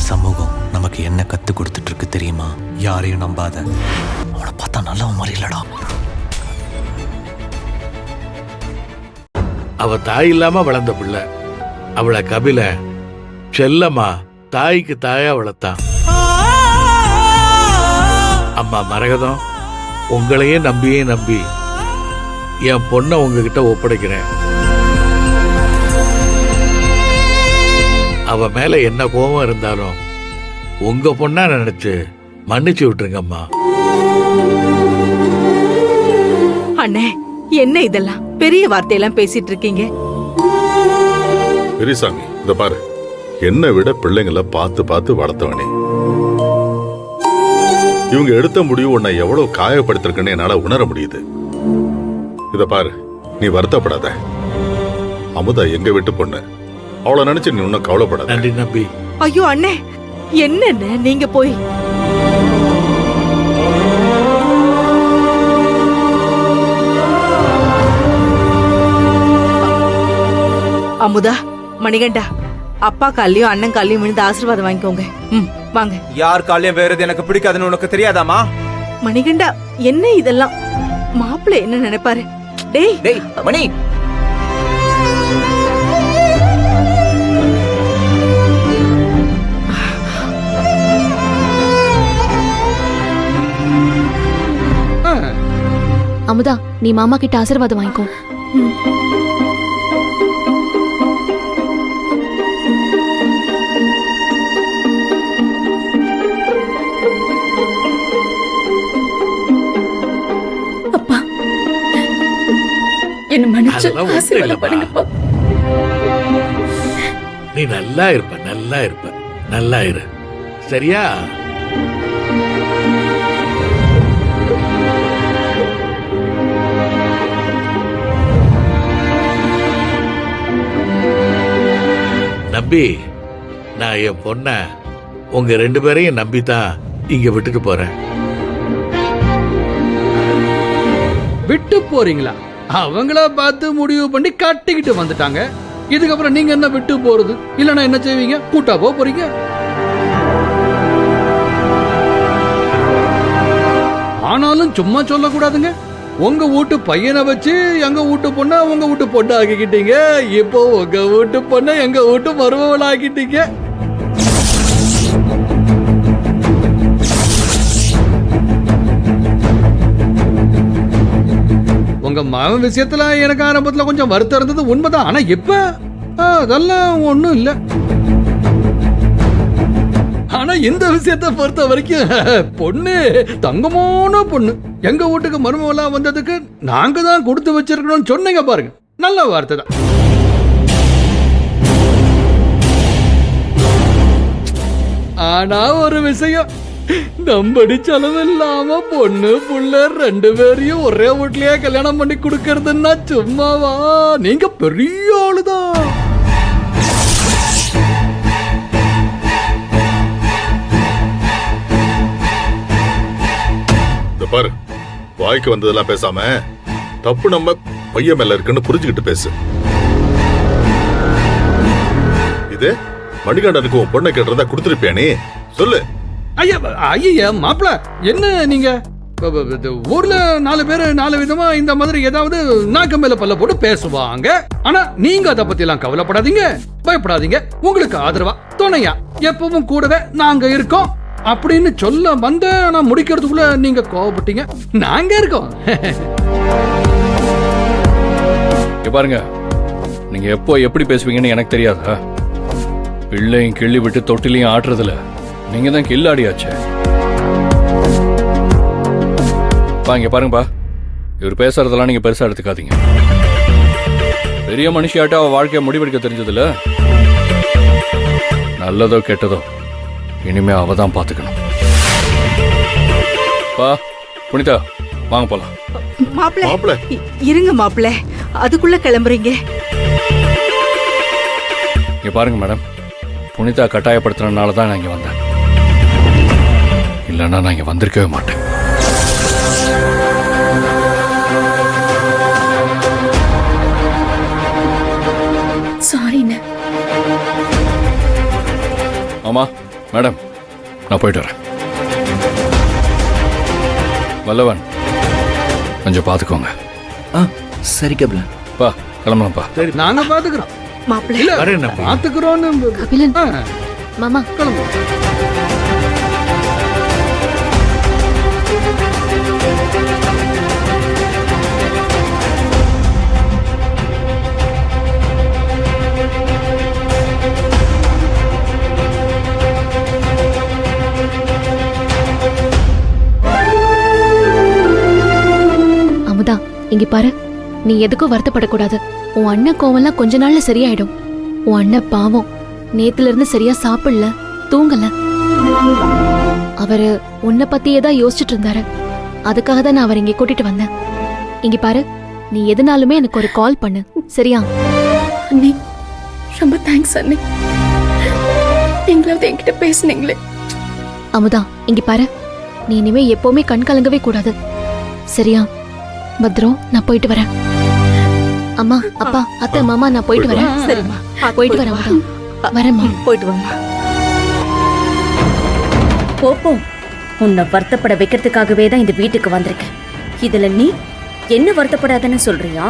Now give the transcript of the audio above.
சமூகம் நமக்கு என்ன கத்து கொடுத்துட்டு இருக்கு தெரியுமா? யாரையும் நம்பாத. அவனை பார்த்தா நல்லவன் மாதிரி இல்லடா. அவ தாய் இல்லாம வளர்ந்த பிள்ளை. அவளை கபில செல்லம்மா தாய்க்கு தாயா வளர்த்தான். அம்மா மரகதம், உங்களையே நம்பி என் பொண்ணை உங்ககிட்ட ஒப்படைக்கிறேன். அவ மேல என்ன கோபம் இருந்தாலும் உங்க பொண்ணா நினைச்சு மன்னிச்சு விட்டுருங்கம்மா. அண்ணே, என்ன இதெல்லாம் பெரிய வார்த்தையெல்லாம் பேசிட்டு இருக்கீங்க? பெரியசாமி, இந்த பாரு, என்னை விட பிள்ளைங்களை பார்த்து வளர்த்தவனே. இவங்க எடுத்த முடிவு உன்னை எவ்வளவு காயப்படுத்திருக்குன்னு என்னால உணர முடியுது. இத பாரு, நீ வருத்தப்படாத. அமுதா எங்க வீட்டு பொண்ணு, அவளை நினைச்சு நீ ஒன்னும் கவலைப்படாத. நன்றி நம்பி. ஐயோ அண்ணே, என்னன்னு நீங்க போய் அமுதா, மணிகண்டா, அப்பா காலையும் அண்ணன் காலையும் விழுந்து ஆசீர்வாதம் வாங்கிக்கோங்க. வாங்க. யார் காலையும் வேறது எனக்கு பிடிக்காதுன்னு உனக்கு தெரியாதாமா? மணிகண்டா, என்ன இதெல்லாம்? மாப்பிள்ளை என்ன நினைப்பாரு? டேய் டேய் மணி, அமுதா, நீ மாமா கிட்ட ஆசீர்வாதம் வாங்கிக்கோ. அப்பா, என்ன மன்னிச்சு அதெல்லாம் ஒண்ணும் ஆசீர்வாதம் இல்லம்மா. பண்ணுங்கப்பா. நீ நல்லா இருப்ப நல்லா இரு, சரியா? நம்பி, நான் என் பொண்ண உங்க 2 பேரையும் நம்பித்தான் இங்க விட்டுட்டு போறேன். விட்டு போறீங்களா? அவங்கள பார்த்து முடிவு பண்ணி கட்டிக்கிட்டு வந்துட்டாங்க. இதுக்கப்புறம் நீங்க என்ன விட்டு போறது? இல்லன்னா என்ன செய்வீங்க? கூட்டா போறீங்க? ஆனாலும் சும்மா சொல்லக்கூடாதுங்க. உங்க வீட்டு பையனை வச்சு எங்க வீட்டு பொண்ண உங்க வீட்டு பொண்ணு ஆக்கிக்கிட்டீங்க. இப்போ உங்க வீட்டு பொண்ண எங்க வீட்டு மருமகள் ஆக்கிட்டீங்க. உங்க மகன் விஷயத்துல எனக்கு ஆரம்பத்துல கொஞ்சம் வருத்தம் இருந்தது உண்மைதான். ஆனா இப்ப அதெல்லாம் ஒண்ணும் இல்ல. ஆனா இந்த விஷயத்தை பொறுத்த வரைக்கும் பொண்ணு தங்கமான பொண்ணு. எங்க வீட்டுக்கு மருமகளா வந்ததுக்கு நாங்க தான் கொடுத்து வச்சிருக்கணும்னு சொன்னீங்க பாருங்க. நல்ல வார்த்தை தான். ஆனா ஒரு விஷயம், நம்படி செலவு இல்லாம பொண்ணு புள்ள 2 பேரையும் ஒரே வீட்லயே கல்யாணம் பண்ணி கொடுக்கறதுன்னா சும்மாவா? நீங்க பெரிய ஆளுதான். பாரு, வாய்க்கு வந்ததெல்லாம் பேசாம தப்பு நம்ம பையன் மேல இருக்குன்னு புரிஞ்சுக்கிட்டு பேசு. இது மணிகண்டனுக்கு உன் பொண்ணை கேட்டிருந்தா கொடுத்துருப்பியானே, சொல்லு. ஐயா மாப்பிள, என்ன நீங்க ஊர்ல 4 பேரு 4 விதமா இந்த மாதிரி ஏதாவது நாக்கு மேல பல்ல போட்டு பேசுவாங்க. ஆனா நீங்க அதை பத்தி எல்லாம் கவலைப்படாதீங்க, பயப்படாதீங்க. உங்களுக்கு ஆதரவா துணையா எப்பவும் கூடவே நாங்க இருக்கோம் அப்படின்னு சொல்ல வந்த நான் முடிக்கிறதுக்குள்ள நீங்க கோவப்பட்டீங்க. நாங்க இருக்கோம். பாருங்க, நீங்க எப்போ எப்படி பேசுவீங்கன்னு எனக்கு தெரியாதா? பிள்ளையும் கிள்ளி விட்டு தொட்டிலையும் ஆட்டுறதுல நீங்க தான் கில்லாடியாச்சு. இங்க பாருங்கப்பா, இவர் பேசுறதெல்லாம் நீங்க பெருசா எடுத்துக்காதீங்க. பெரிய மனுஷியாட்ட அவ வாழ்க்கைய முடிவெடுக்க தெரிஞ்சதுல, நல்லதோ கெட்டதோ இனிமே அவ தான் பாத்துக்கணும். பா புனிதா, வாங்க போலாம். மாப்பிள்ள, இருங்க மாப்பிள்ள, அதுக்குள்ள கிளம்புறீங்க? இங்க பாருங்க மேடம், புனிதா கட்டாயப்படுத்துறதுனால தான் நான் இங்க வந்தேன். இல்லைன்னா நான் இங்க வந்திருக்கவே மாட்டேன். சாரிண்ணே. ஆமா, மேடம் நான் போயிட்டு வரேன். வல்லவன் கொஞ்சம் பார்த்துக்கோங்க. சரி கபில. பா கிளம்பலாம்ப்பா. நாங்க பாத்துக்கிறோம். மாப்பிள்ள இல்ல வரேன் நம்பி. பாத்துக்கிறோன்னு கபிலன் ஆ, மாமா கிளம்புவோம். அமுதா இங்க பாரு, நீ எதுக்கும் வருத்தப்படக்கூடாது. உன் அண்ணன் கோவம்லாம் கொஞ்ச நாள்ல சரியாயிடும். உன் அண்ணன் பாவம் நேத்துல இருந்து சரியா சாப்பிடல, தூங்கல. அவரு உன்னை பத்தியே தான் யோசிச்சுட்டு இருந்தாரு. அதுக்காக தான் நான் அவரை இங்க கூட்டிட்டு வந்தேன். இங்க பாரு, நீ எதுனாலுமே எனக்கு ஒரு கால் பண்ணு, சரியா? அண்ணி ரொம்ப தேங்க்ஸ் அண்ணி. நீங்களாவது என்கிட்ட பேசுனீங்களே. அமுதா இங்க பாரு, நீ இனிமே எப்பவுமே கண் கலங்கவே கூடாது, சரியா? பத்ரம், நான் போயிட்டு வரேன். அம்மா அப்பா அத்தை மாமா நான் போயிட்டு வரேன். சரிம்மா, பார்த்து போயிட்டு வரேன் அமுதா. வரேம்மா. போயிட்டு வாம்மா. போ உன்னை வருத்தப்பட வைக்கிறதுக்காகவே தான் இந்த வீட்டுக்கு வந்திருக்கேன். இதுல நீ என்ன வருத்தப்படாதன்னு சொல்றியா?